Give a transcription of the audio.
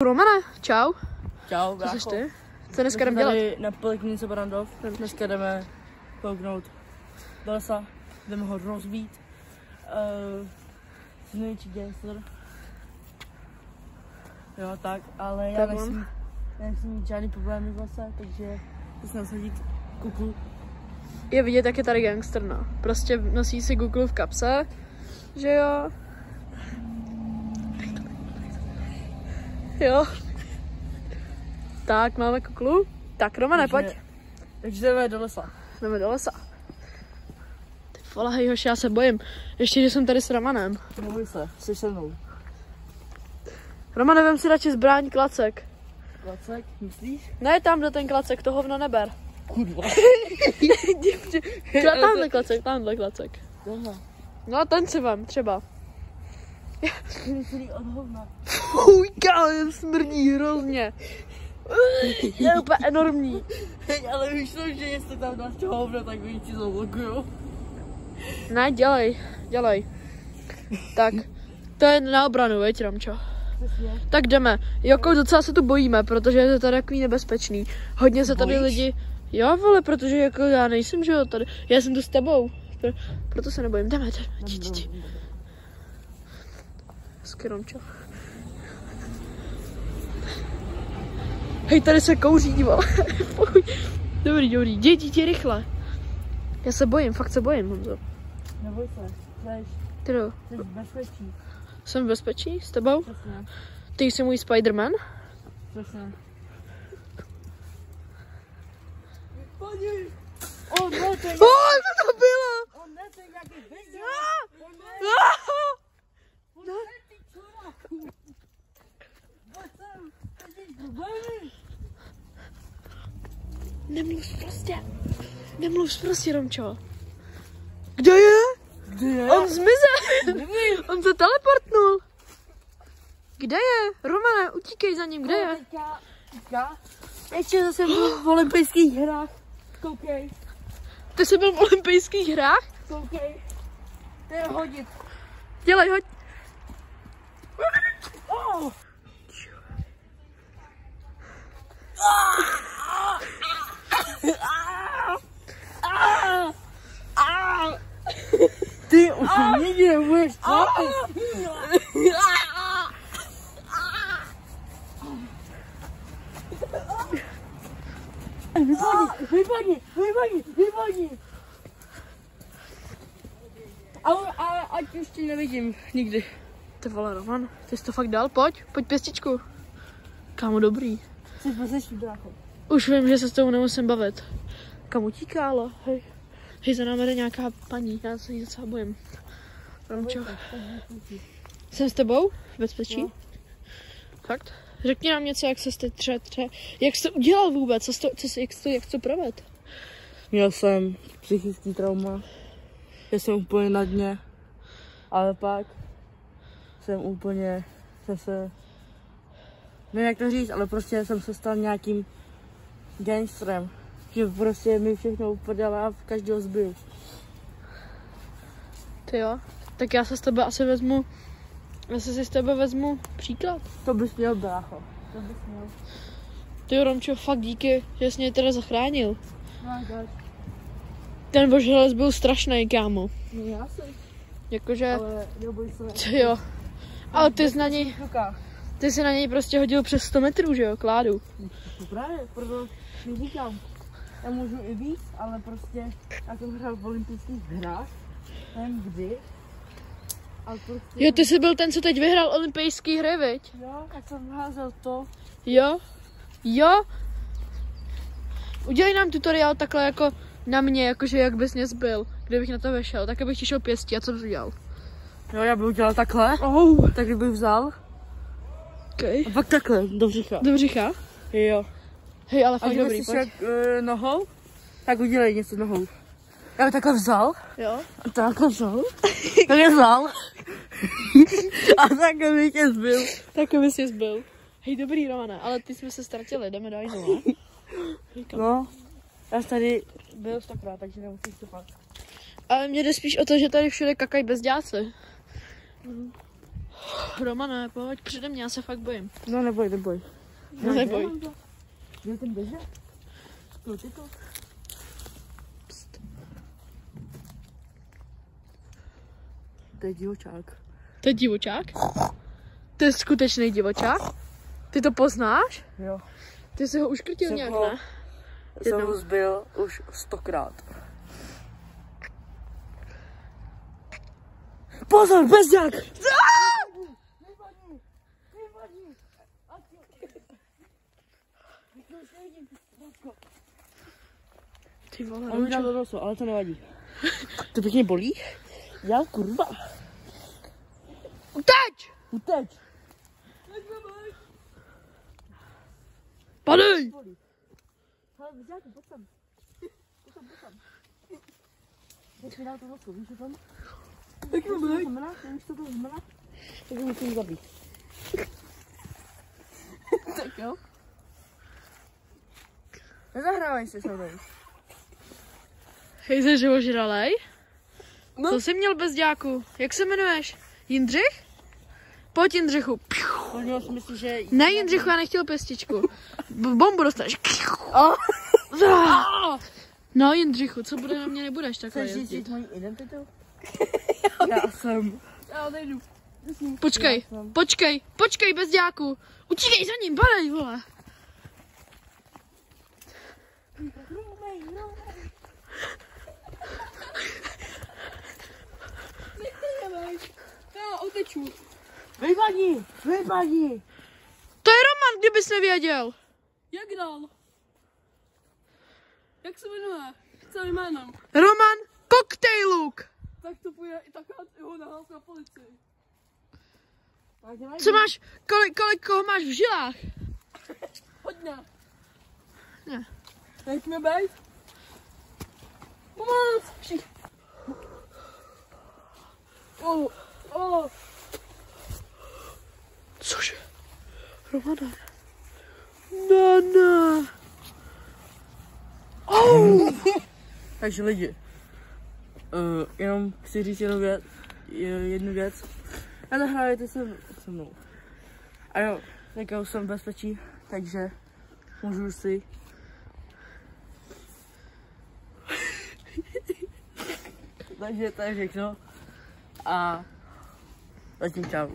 Romane, čau. Čau, Co brácho. jsi ty? Co dneska jdeme dělat? Na Poliklinice Barrandov. Dneska jdeme kouknout do lesa, jdeme ho rozbít. Jsi největší gangster. Jo, tak, ale já nechci mít žádný problémy v lese, takže chci nasadit kuklu. Je vidět, jak je tady gangster, no. Prostě nosí si Google v kapse, že jo. Jo. Tak, máme kuklu. Tak, Romane, pojď. Takže jdeme do lesa. Jdeme do lesa. Ty vole, hej, hoši, já se bojím. Ještě, že jsem tady s Romanem. Neboj se, jsi se mnou. Romane, vem si radši zbraň, klacek. Klacek, myslíš? Ne, tam do ten klacek, to hovno neber. Kurva. Třeba tamhle klacek. Tohle. No, ten si vem, třeba. Celý od hovna. Fuj, kámo, smrdí hrozně. Je úplně enormní. Hej, ale víš to, že jestli tam dáš to hovno, tak oni ti zablokujou. Ne, dělej. Tak, to je na obranu, veď, Romčo. Přesně. Tak jdeme. Jako docela se tu bojíme, protože je to tady takový nebezpečný. Hodně se tady Bojíš? lidi... Jo, vole, protože jako já nejsem, že jo, tady. Já jsem tu s tebou. Proto se nebojím. Jdeme. Hezky, Romčo. Hej, tady se kouří, vole. Dobrý. Jdi rychle. Já se bojím, fakt se bojím, Honzo. Neboj se, Ty jo. jsi v bezpečí. Jsem v bezpečí s tebou? Přesně. Ty jsi můj Spiderman? Přesně. On ne, to je Co to bylo? On ne, to je nějaký bezděl. On ne, on ne, ty čuráku. Pojď sem, jsi problémy. Nemluv prostě, Romčo. Kde je? Kde je? On zmizel. On se teleportnul. Kde je? Romane, utíkej za ním, kde je? Teďka. Ještě zase byl v olympijských hrách. Koukej, Ty jsi byl v olympijských hrách? koukej. To je hodit. Dělej, hoď. Oh. Ty už nikdy nebudeš trápit. Vypadni. Ale ať už ti nevidím nikdy. Ty vole, Roman, ty jsi to fakt dal? Pojď pěstičku. Kámo, dobrý. Jsi bezpečný, brácho. Už vím, že se s tou nemusím bavit. Kam utíká, ale hej, za námi jde nějaká paní, já se jí docela bojím. Romčo. Jsem s tebou? V bezpečí? No. Fakt? Řekni nám něco, jak se teď jak jsi to udělal vůbec, jak jsi to provedl? Měl jsem psychický trauma. Já jsem úplně na dně. Ale pak nevím jak to říct, ale prostě jsem se stal nějakým gangsterem. Že prostě mi všechno upadalo a každého zbil. Ty jo? Tak já se s tebe asi si z tebe vezmu příklad. To bys měl, brácho. To bys měl. Ty jo, Romčo, fakt díky, že jsi mě teda zachránil. No, Ten vožralec byl strašný, kámo. no já jsem. Jakože, Ale neboj se. ty jo. Ale ty jsi na něj prostě hodil přes 100 metrů, že jo, kládu. To právě, proto mi říkám. Já můžu i víc, ale prostě já jsem hrál v olympijských hrách. Nevím kdy. Ale prostě... Jo, ty jsi byl ten, co teď vyhrál olympijský hry, viď? Jo, jak jsem házel to. Jo. Udělej nám tutoriál takhle jako na mě, jakože jak bys mě zbyl, kdybych na to vešel, tak abych ti šel pěstí a co bys udělal? Jo, já bych udělal takhle. Tak bych vzal. Okay. A pak takhle, do břicha. Do břicha? Jo. Hej, ale A fakt kdyby dobrý, si pojď. šel nohou, tak udělej něco nohou. Já bych takhle vzal. Jo? A takhle vzal. Takhle vzal. A takhle bych tě zbyl. Tak bys tě zbyl. Hej, dobrý, Romane, ale ty jsme se ztratili, jdeme dál znovu. No, já tady byl 100krát, takže nemusíš to fakt. Ale mě jde spíš o to, že tady všude kakají bezděláci. Romane, pojď přede mě, já se fakt bojím. No neboj. No neboj. Kde ten běže? Ty to. To je divočák. To je divočák? To je skutečný divočák? Ty to poznáš? Jo. Ty jsi ho uškrtil nějak, ne? Jsem ho zbil už 100krát. Pozor, bezďák! Ty vole, On mi dal do nosu, ale to nevadí. To pěkně bolí? Já kurva. Uteč! Padej! Ale bezďáku, pojď sem. Teď mi dal do nosu, víš o tom? Tak Víš, co to znamená? Tak musím zabít. Tak jo. Nezahrávaj si se mnou. Hej, jsi živožralej? No. Co jsi měl bezďáku? Jak se jmenuješ? Jindřich? Pojď Jindřichu. To měl smysl, že... Ne Jindřichu, já nechtěl pestičku. Bombu dostaneš. No Jindřichu, co bude na mě, nebudeš takhle Chceš jezdit. zjistit moji identitu? Já jsem. Já odejdu. Počkej bezďáku. Utíkej za ním, padej, vole. Já uteču. Vypadni! To je Roman, kdybys nevěděl. Jak dál? Jak se jmenuje? Celým jménem. Roman Koktejluk. Tak to půjde i takhle ho nahlas na policii. Co máš, koho máš v žilách? Hodně. Ne. Nech mě bejt. Pomoc! Cože? Romane. No. Takže lidi, jenom chci říct jednu věc. Nezahrajete se mnou. A jo, teďka už jsem v bezpečí, takže můžu si... Takže to je všechno. A zatím čau.